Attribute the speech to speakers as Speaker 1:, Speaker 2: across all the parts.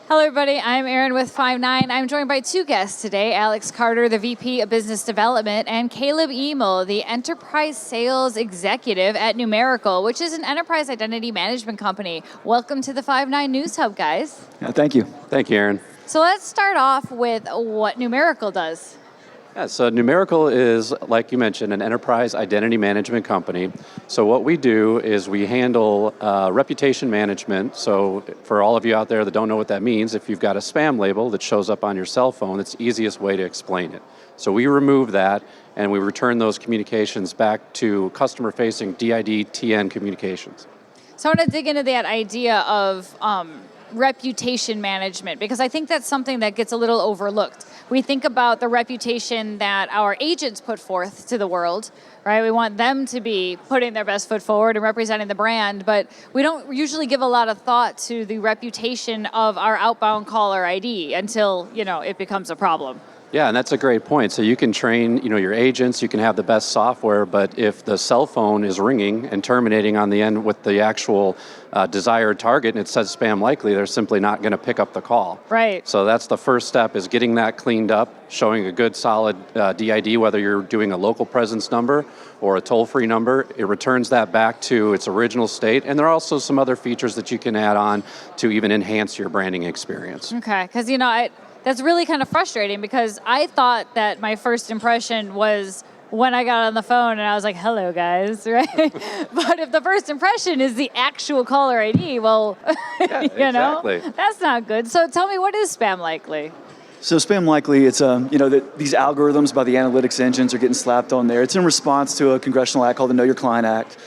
Speaker 1: Hello, everybody. I'm Erin with Five9. I'm joined by two guests today, Alex Carter, the VP of Business Development, and Caleb Emel, the Enterprise Sales Executive at Numeracle, which is an enterprise identity management company. Welcome to the Five9 NewsHub, guys.
Speaker 2: Yeah, thank you.
Speaker 3: Thank you, Erin.
Speaker 1: So let's start off with what Numeracle does.
Speaker 3: Yeah, so Numeracle is, like you mentioned, an enterprise identity management company. So what we do is we handle reputation management. So for all of you out there that don't know what that means, if you've got a spam label that shows up on your cell phone, it's the easiest way to explain it. So we remove that and we return those communications back to customer-facing DID TN communications.
Speaker 1: So I want to dig into that idea of reputation management, because I think that's something that gets a little overlooked. We think about the reputation that our agents put forth to the world, right? We want them to be putting their best foot forward and representing the brand, but we don't usually give a lot of thought to the reputation of our outbound caller ID until, it becomes a problem.
Speaker 3: Yeah, and that's a great point. So you can train, your agents, you can have the best software, but if the cell phone is ringing and terminating on the end with the actual desired target and it says spam likely, they're simply not going to pick up the call.
Speaker 1: Right.
Speaker 3: So that's the first step, is getting that cleaned up, showing a good solid DID, whether you're doing a local presence number or a toll-free number. It returns that back to its original state, and there are also some other features that you can add on to even enhance your branding experience.
Speaker 1: Okay, because that's really kind of frustrating, because I thought that my first impression was when I got on the phone and I was like, hello guys, right? But if the first impression is the actual caller ID, well,
Speaker 3: Yeah, exactly.
Speaker 1: That's not good. So tell me, what is spam likely?
Speaker 2: So spam likely, it's these algorithms by the analytics engines are getting slapped on there. It's in response to a congressional act called the Know Your Client Act.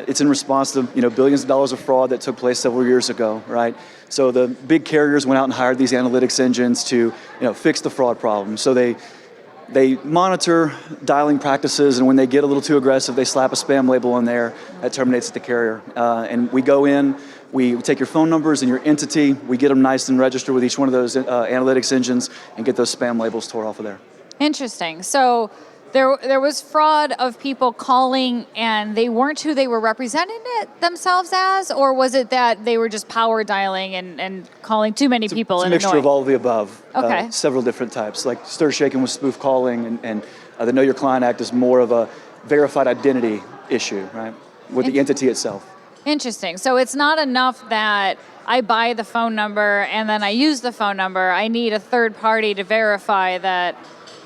Speaker 2: It's in response to billions of dollars of fraud that took place several years ago, right? So the big carriers went out and hired these analytics engines to fix the fraud problem. So they monitor dialing practices, and when they get a little too aggressive, they slap a spam label on there that terminates at the carrier. And we go in, we take your phone numbers and your entity, we get them nice and registered with each one of those analytics engines and get those spam labels tore off of there.
Speaker 1: Interesting. So there was fraud of people calling and they weren't who they were representing it themselves as, or was it that they were just power dialing and calling too many people?
Speaker 2: It's a mixture of all of the above.
Speaker 1: Okay.
Speaker 2: Several different types, like stir shaking with spoof calling, and the Know Your Client Act is more of a verified identity issue, right, with the entity itself.
Speaker 1: Interesting. So it's not enough that I buy the phone number and then I use the phone number. I need a third party to verify that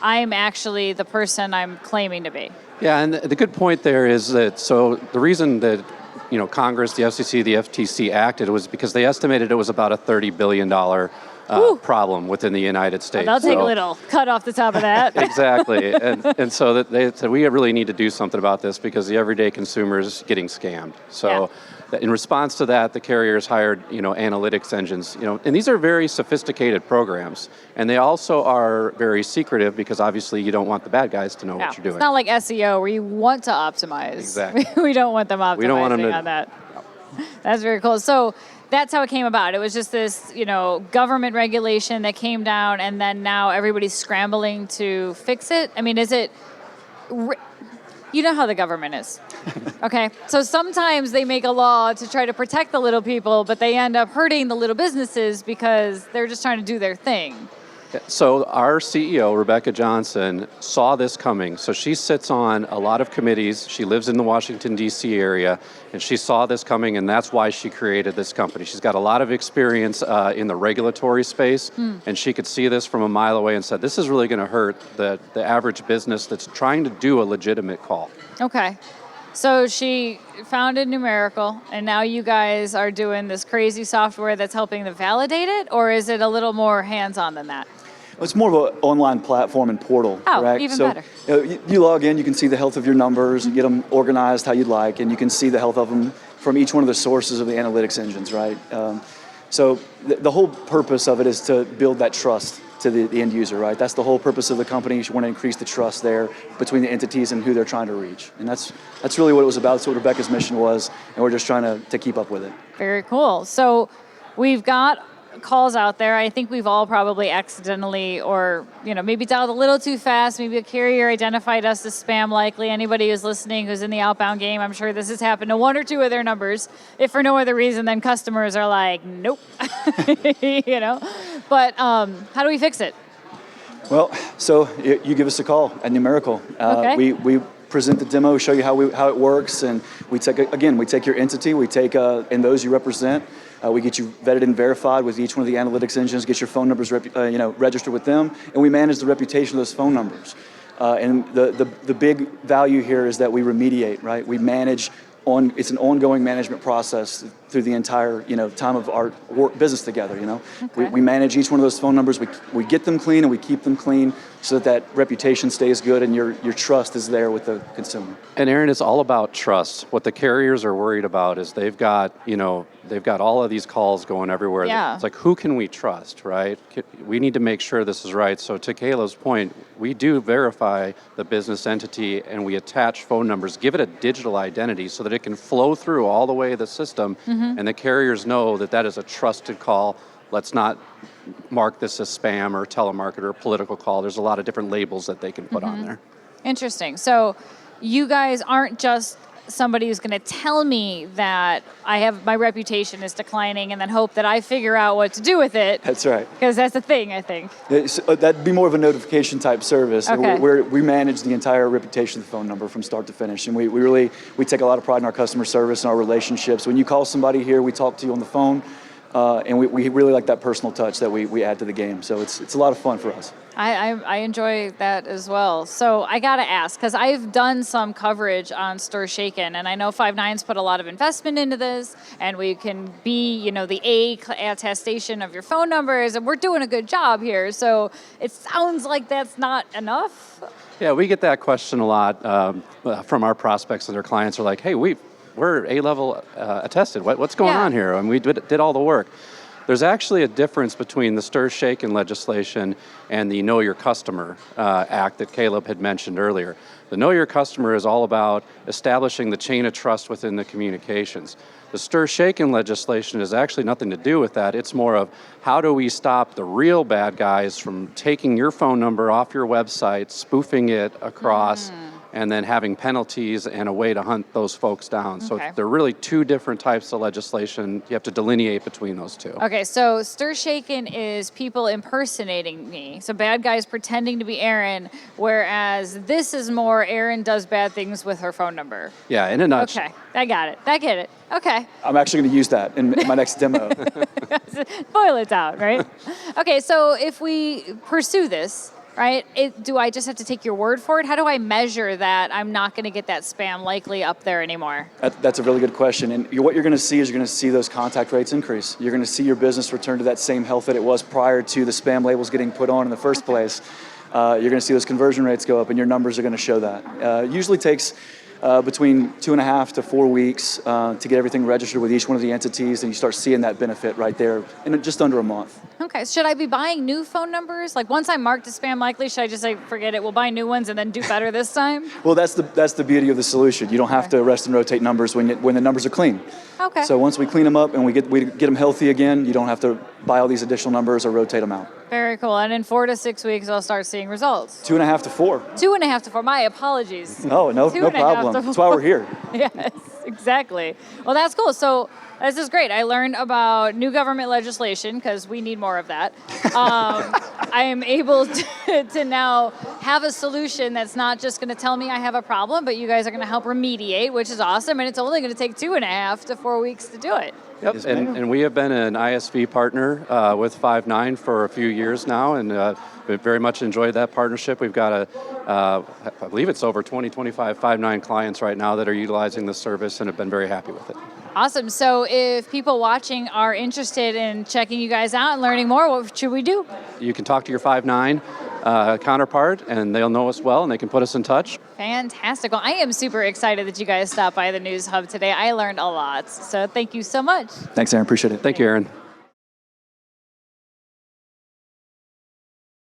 Speaker 1: I'm actually the person I'm claiming to be.
Speaker 3: Yeah, and the good point there is that, so the reason that Congress, the FCC, the FTC acted was because they estimated it was about a $30 billion problem within the United States.
Speaker 1: Well, they'll take a little cut off the top of that.
Speaker 3: Exactly, and so that they said we really need to do something about this because the everyday consumer is getting scammed. So in response to that, the carriers hired analytics engines, and these are very sophisticated programs, and they also are very secretive because obviously you don't want the bad guys to know what you're doing.
Speaker 1: It's not like SEO where you want to optimize.
Speaker 3: Exactly.
Speaker 1: We don't want them optimizing
Speaker 3: We don't want them
Speaker 1: on that. That's very cool. So that's how it came about. It was just this, government regulation that came down, and then now everybody's scrambling to fix it. I mean, is it? You know how the government is, okay? So sometimes they make a law to try to protect the little people, but they end up hurting the little businesses because they're just trying to do their thing.
Speaker 3: So our CEO, Rebecca Johnson, saw this coming. So she sits on a lot of committees. She lives in the Washington, D.C. area, and she saw this coming, and that's why she created this company. She's got a lot of experience in the regulatory space, and she could see this from a mile away and said, this is really going to hurt the average business that's trying to do a legitimate call.
Speaker 1: Okay. So she founded Numeracle, and now you guys are doing this crazy software that's helping them validate it, or is it a little more hands-on than that?
Speaker 2: Well, it's more of an online platform and portal, correct?
Speaker 1: Even
Speaker 2: so,
Speaker 1: better.
Speaker 2: You log in, you can see the health of your numbers, and get them organized how you'd like, and you can see the health of them from each one of the sources of the analytics engines, right? So the whole purpose of it is to build that trust to the end user, right? That's the whole purpose of the company. You want to increase the trust there between the entities and who they're trying to reach. And that's really what it was about. That's what Rebecca's mission was, and we're just trying to keep up with it.
Speaker 1: Very cool. So we've got calls out there. I think we've all probably accidentally or, maybe dialed a little too fast. Maybe a carrier identified us as spam likely. Anybody who's listening who's in the outbound game, I'm sure this has happened to one or two of their numbers. If for no other reason, then customers are like, nope. But how do we fix it?
Speaker 2: Well, so you give us a call at Numeracle.
Speaker 1: Okay.
Speaker 2: We present the demo, show you how it works, and we take your entity, we take and those you represent. We get you vetted and verified with each one of the analytics engines, get your phone numbers registered with them, and we manage the reputation of those phone numbers. And the big value here is that we remediate, right? We manage it's an ongoing management process through the entire time of our business together.
Speaker 1: Okay.
Speaker 2: We manage each one of those phone numbers. We get them clean and we keep them clean so that reputation stays good and your trust is there with the consumer.
Speaker 3: And Aaron, it's all about trust. What the carriers are worried about is they've got all of these calls going everywhere.
Speaker 1: Yeah.
Speaker 3: It's like, who can we trust, right? We need to make sure this is right. So to Kayla's point, we do verify the business entity and we attach phone numbers, give it a digital identity so that it can flow through all the way the system, and the carriers know that is a trusted call. Let's not mark this as spam or telemarketer or political call. There's a lot of different labels that they can put on there.
Speaker 1: Interesting. So you guys aren't just somebody who's going to tell me that my reputation is declining and then hope that I figure out what to do with it.
Speaker 2: That's right.
Speaker 1: Because that's the thing, I think.
Speaker 2: That'd be more of a notification type service.
Speaker 1: Okay.
Speaker 2: We manage the entire reputation of the phone number from start to finish. And we take a lot of pride in our customer service and our relationships. When you call somebody here, we talk to you on the phone. And we really like that personal touch that we add to the game. So it's a lot of fun for us.
Speaker 1: I enjoy that as well. So I got to ask, because I've done some coverage on Stir Shaken, and I know Five9's put a lot of investment into this, and we can be, the A attestation of your phone numbers, and we're doing a good job here. So it sounds like that's not enough.
Speaker 3: Yeah, we get that question a lot from our prospects, and their clients are like, hey, we're A-level attested. What's going on here? And we did all the work. There's actually a difference between the Stir Shaken legislation and the Know Your Customer Act that Caleb had mentioned earlier. The Know Your Customer is all about establishing the chain of trust within the communications. The Stir Shaken legislation has actually nothing to do with that. It's more of how do we stop the real bad guys from taking your phone number off your website, spoofing it across, and then having penalties and a way to hunt those folks down. So they're really two different types of legislation. You have to delineate between those two.
Speaker 1: Okay, so Stir Shaken is people impersonating me. So bad guys pretending to be Aaron, whereas this is more Aaron does bad things with her phone number.
Speaker 3: Yeah, in a nutshell.
Speaker 1: Okay, I got it. I get it. Okay.
Speaker 2: I'm actually going to use that in my next demo.
Speaker 1: Boil it down, right? Okay, so if we pursue this, right, do I just have to take your word for it? How do I measure that I'm not going to get that spam likely up there anymore?
Speaker 2: That's a really good question. And what you're going to see is you're going to see those contact rates increase. You're going to see your business return to that same health that it was prior to the spam labels getting put on in the first place. You're going to see those conversion rates go up, and your numbers are going to show that. It usually takes between 2.5 to 4 weeks to get everything registered with each one of the entities, and you start seeing that benefit right there in just under a month.
Speaker 1: Okay, should I be buying new phone numbers? Like once I'm marked as spam likely, should I just say, forget it, we'll buy new ones and then do better this time?
Speaker 2: Well, that's the beauty of the solution. You don't have to arrest and rotate numbers when the numbers are clean.
Speaker 1: Okay.
Speaker 2: So once we clean them up and we get them healthy again, you don't have to buy all these additional numbers or rotate them out.
Speaker 1: Very cool. And in 4 to 6 weeks, I'll start seeing results.
Speaker 2: 2.5 to 4.
Speaker 1: 2.5 to 4. My apologies.
Speaker 2: No problem. That's why we're here.
Speaker 1: Yes, exactly. Well, that's cool. So this is great. I learned about new government legislation because we need more of that. I am able to now have a solution that's not just going to tell me I have a problem, but you guys are going to help remediate, which is awesome. And it's only going to take 2.5 to 4 weeks to do it.
Speaker 3: Yep, and we have been an ISV partner with Five9 for a few years now, and we've very much enjoyed that partnership. We've got I believe it's over 25 Five9 clients right now that are utilizing the service and have been very happy with it.
Speaker 1: Awesome. So if people watching are interested in checking you guys out and learning more, what should we do?
Speaker 3: You can talk to your Five9 counterpart, and they'll know us well, and they can put us in touch.
Speaker 1: Fantastic. Well, I am super excited that you guys stopped by the News Hub today. I learned a lot. So thank you so much.
Speaker 2: Thanks, Aaron. Appreciate it.
Speaker 3: Thank you, Aaron.